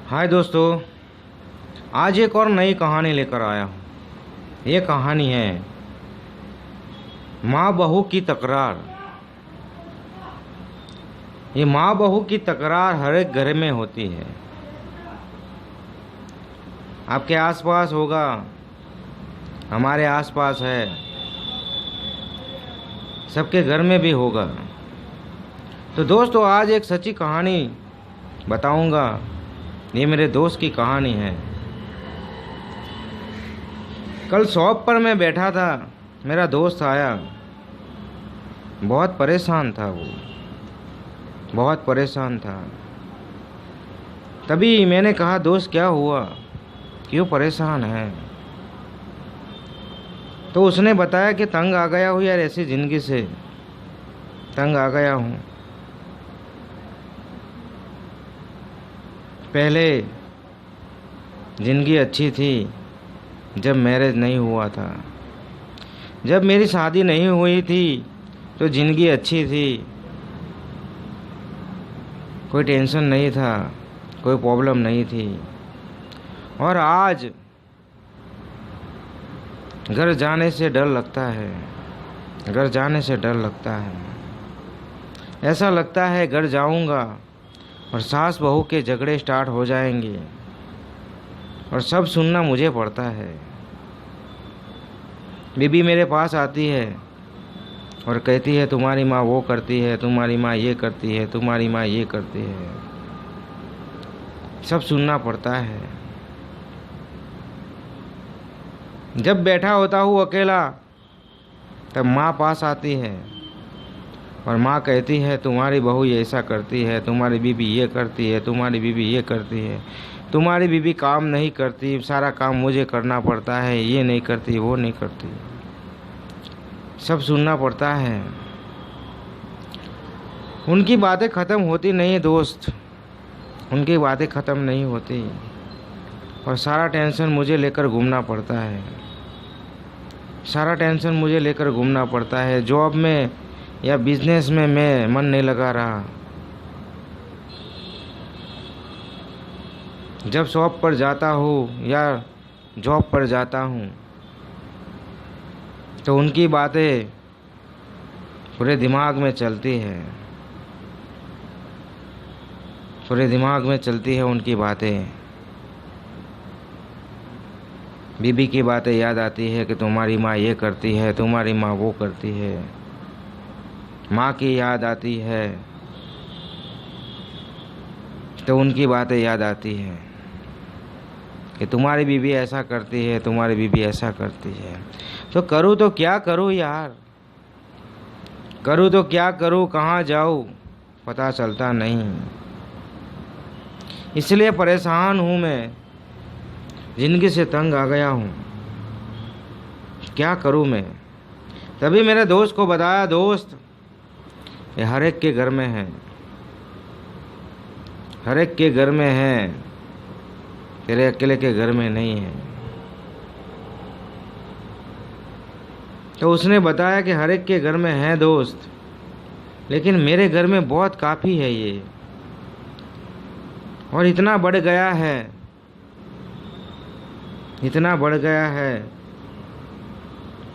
हाय दोस्तों, आज एक और नई कहानी लेकर आया हूँ। ये कहानी है माँ बहू की तकरार। ये माँ बहू की तकरार हर एक घर में होती है। आपके आसपास होगा, हमारे आसपास है, सबके घर में भी होगा। तो दोस्तों, आज एक सच्ची कहानी बताऊंगा। ये मेरे दोस्त की कहानी है। कल शॉप पर मैं बैठा था, मेरा दोस्त आया। बहुत परेशान था वो, बहुत परेशान था। तभी मैंने कहा, दोस्त क्या हुआ, क्यों परेशान है? तो उसने बताया कि तंग आ गया हूँ यार, ऐसी ज़िंदगी से तंग आ गया हूँ। पहले ज़िंदगी अच्छी थी जब मैरिज नहीं हुआ था। जब मेरी शादी नहीं हुई थी तो ज़िंदगी अच्छी थी, कोई टेंशन नहीं था, कोई प्रॉब्लम नहीं थी। और आज घर जाने से डर लगता है, घर जाने से डर लगता है। ऐसा लगता है घर जाऊंगा और सास बहू के झगड़े स्टार्ट हो जाएंगे और सब सुनना मुझे पड़ता है। बीबी मेरे पास आती है और कहती है, तुम्हारी माँ वो करती है, तुम्हारी माँ ये करती है, तुम्हारी माँ ये करती है। सब सुनना पड़ता है। जब बैठा होता हूँ अकेला, तब माँ पास आती है और माँ कहती है, तुम्हारी बहू ये ऐसा करती है, तुम्हारी बीबी ये करती है, तुम्हारी बीबी ये करती है, तुम्हारी बीबी काम नहीं करती, सारा काम मुझे करना पड़ता है, ये नहीं करती, वो नहीं करती। सब सुनना पड़ता है। उनकी बातें ख़त्म होती नहीं दोस्त, उनकी बातें ख़त्म नहीं होती और सारा टेंशन मुझे लेकर घूमना पड़ता है। सारा टेंशन मुझे लेकर घूमना पड़ता है। जॉब में या बिजनेस में मैं मन नहीं लगा रहा। जब शॉप पर जाता हूँ या जॉब पर जाता हूँ तो उनकी बातें पूरे दिमाग में चलती है, पूरे दिमाग में चलती है उनकी बातें। बीबी की बातें याद आती है कि तुम्हारी माँ ये करती है, तुम्हारी माँ वो करती है। माँ की याद आती है तो उनकी बातें याद आती है कि तुम्हारी बीबी ऐसा करती है, तुम्हारी बीबी ऐसा करती है। तो करूँ तो क्या करूँ यार, करूँ तो क्या करूँ, कहाँ जाऊँ पता चलता नहीं। इसलिए परेशान हूँ मैं, ज़िंदगी से तंग आ गया हूँ, क्या करूँ मैं? तभी मेरे दोस्त को बताया, दोस्त ये हर एक के घर में है, हर एक के घर में है, तेरे अकेले के घर में नहीं है। तो उसने बताया कि हर एक के घर में है दोस्त, लेकिन मेरे घर में बहुत काफ़ी है ये, और इतना बढ़ गया है, इतना बढ़ गया है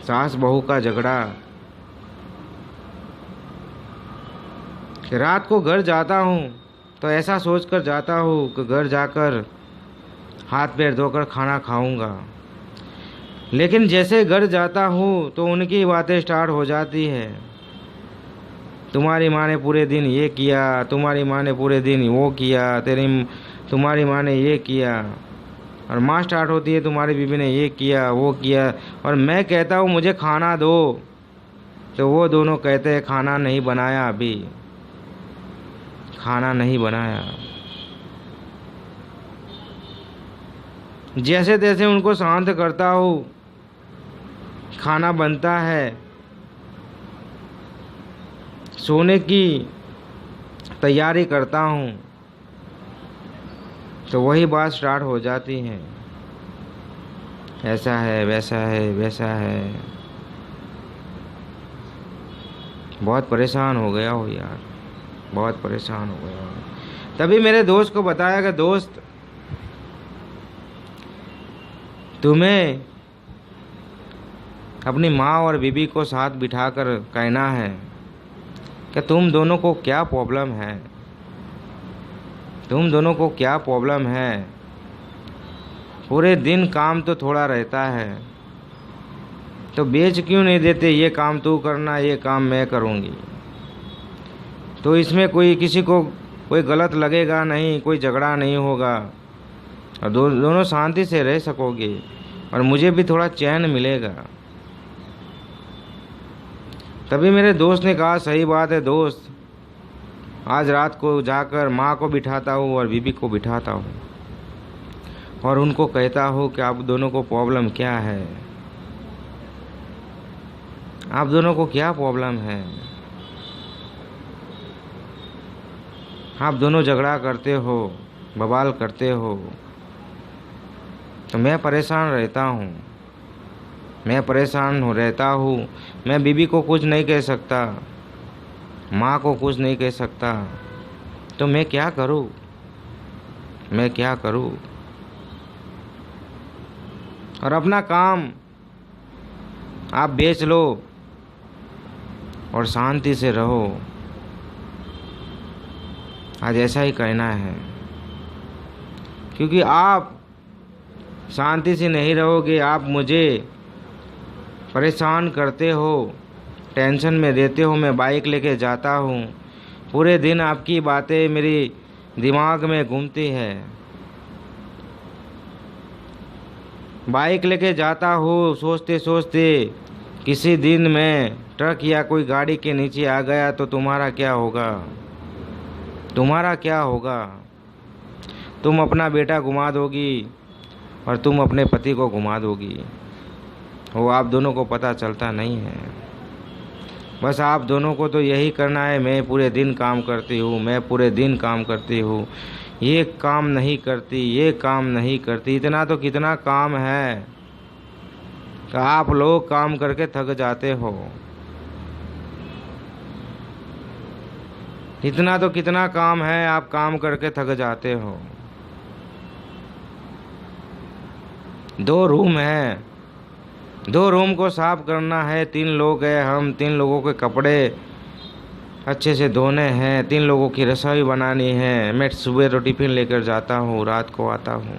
सास बहू का झगड़ा कि रात को घर जाता हूँ तो ऐसा सोच कर जाता हूँ कि घर जाकर हाथ पैर धोकर खाना खाऊंगा। लेकिन जैसे घर जाता हूँ तो उनकी बातें स्टार्ट हो जाती है। तुम्हारी माँ ने पूरे दिन ये किया, तुम्हारी माँ ने पूरे दिन वो किया, तुम्हारी माँ ने ये किया। और माँ स्टार्ट होती है, तुम्हारी बीबी ने ये किया, वो किया। और मैं कहता हूँ मुझे खाना दो, तो वो दोनों कहते हैं खाना नहीं बनाया, अभी खाना नहीं बनाया। जैसे तैसे उनको शांत करता हूँ, खाना बनता है, सोने की तैयारी करता हूँ, तो वही बात स्टार्ट हो जाती है, ऐसा है, वैसा है, वैसा है। बहुत परेशान हो गया हो यार, बहुत परेशान हो गया हो। तभी मेरे दोस्त को बताया कि दोस्त तुम्हें अपनी माँ और बीबी को साथ बिठाकर कहना है कि तुम दोनों को क्या प्रॉब्लम है, तुम दोनों को क्या प्रॉब्लम है। पूरे दिन काम तो थोड़ा रहता है, तो बेच क्यों नहीं देते, ये काम तू करना, ये काम मैं करूँगी। तो इसमें कोई किसी को कोई गलत लगेगा नहीं, कोई झगड़ा नहीं होगा और दोनों शांति से रह सकोगे और मुझे भी थोड़ा चैन मिलेगा। तभी मेरे दोस्त ने कहा, सही बात है दोस्त, आज रात को जाकर माँ को बिठाता हूँ और बीबी को बिठाता हूँ और उनको कहता हूँ कि आप दोनों को प्रॉब्लम क्या है, आप दोनों को क्या प्रॉब्लम है। आप दोनों झगड़ा करते हो, बवाल करते हो, तो मैं परेशान रहता हूँ, मैं परेशान रहता हूँ। मैं बीबी को कुछ नहीं कह सकता, माँ को कुछ नहीं कह सकता, तो मैं क्या करूँ, मैं क्या करूँ। और अपना काम आप बेच लो और शांति से रहो, आज ऐसा ही कहना है। क्योंकि आप शांति से नहीं रहोगे, आप मुझे परेशान करते हो, टेंशन में देते हो। मैं बाइक लेके जाता हूँ, पूरे दिन आपकी बातें मेरी दिमाग में घूमती है। बाइक लेके जाता हूँ, सोचते सोचते किसी दिन मैं ट्रक या कोई गाड़ी के नीचे आ गया तो तुम्हारा क्या होगा, तुम्हारा क्या होगा। तुम अपना बेटा घुमा दोगी और तुम अपने पति को घुमा दोगी, वो आप दोनों को पता चलता नहीं है। बस आप दोनों को तो यही करना है, मैं पूरे दिन काम करती हूँ, मैं पूरे दिन काम करती हूँ, ये काम नहीं करती, ये काम नहीं करती। इतना तो कितना काम है कि आप लोग काम करके थक जाते हो। इतना तो कितना काम है, आप काम करके थक जाते हो। 2 रूम है, 2 रूम को साफ करना है, 3 लोग हैं हम, 3 लोगों के कपड़े अच्छे से धोने हैं, 3 लोगों की रसोई बनानी है। मैं सुबह तो टिफ़िन लेकर जाता हूँ, रात को आता हूँ,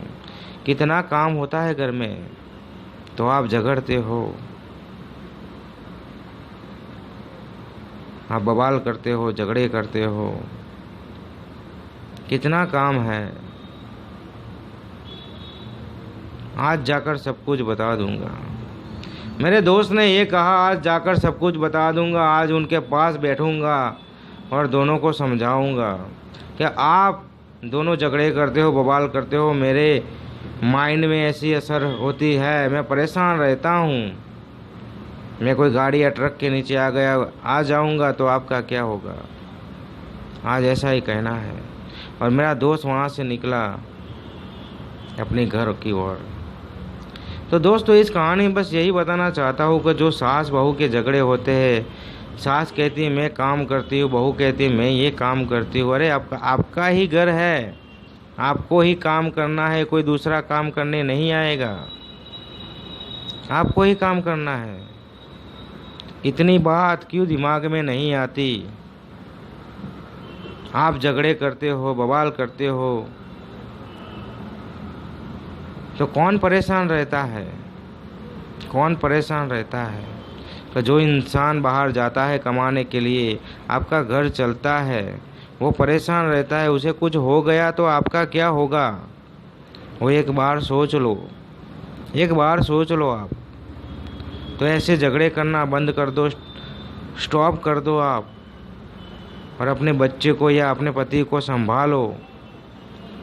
कितना काम होता है घर में, तो आप झगड़ते हो, आप बवाल करते हो, झगड़े करते हो। कितना काम है, आज जाकर सब कुछ बता दूंगा। मेरे दोस्त ने ये कहा, आज जाकर सब कुछ बता दूंगा, आज उनके पास बैठूंगा और दोनों को समझाऊंगा कि आप दोनों झगड़े करते हो, बवाल करते हो, मेरे माइंड में ऐसी असर होती है, मैं परेशान रहता हूँ। मैं कोई गाड़ी या ट्रक के नीचे आ जाऊंगा तो आपका क्या होगा, आज ऐसा ही कहना है। और मेरा दोस्त वहाँ से निकला अपने घर की ओर। तो दोस्तों, इस कहानी में बस यही बताना चाहता हूँ कि जो सास बहू के झगड़े होते हैं, सास कहती है मैं काम करती हूँ, बहू कहती है मैं ये काम करती हूँ। अरे आपका ही घर है, आपको ही काम करना है, कोई दूसरा काम करने नहीं आएगा, आपको ही काम करना है। इतनी बात क्यों दिमाग में नहीं आती। आप झगड़े करते हो, बवाल करते हो, तो कौन परेशान रहता है, कौन परेशान रहता है। तो जो इंसान बाहर जाता है कमाने के लिए, आपका घर चलता है, वो परेशान रहता है, उसे कुछ हो गया तो आपका क्या होगा, वो एक बार सोच लो, एक बार सोच लो आप। तो ऐसे झगड़े करना बंद कर दो, स्टॉप कर दो आप, और अपने बच्चे को या अपने पति को संभालो।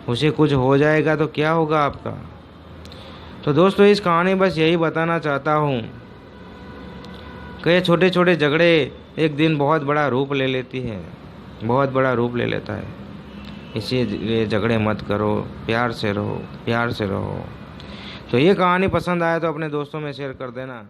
उसे कुछ हो जाएगा तो क्या होगा आपका। तो दोस्तों, इस कहानी बस यही बताना चाहता हूँ कि ये छोटे छोटे झगड़े एक दिन बहुत बड़ा रूप ले लेती है, बहुत बड़ा रूप ले लेता है। इसीलिए झगड़े मत करो, प्यार से रहो, प्यार से रहो। तो ये कहानी पसंद आए तो अपने दोस्तों में शेयर कर देना।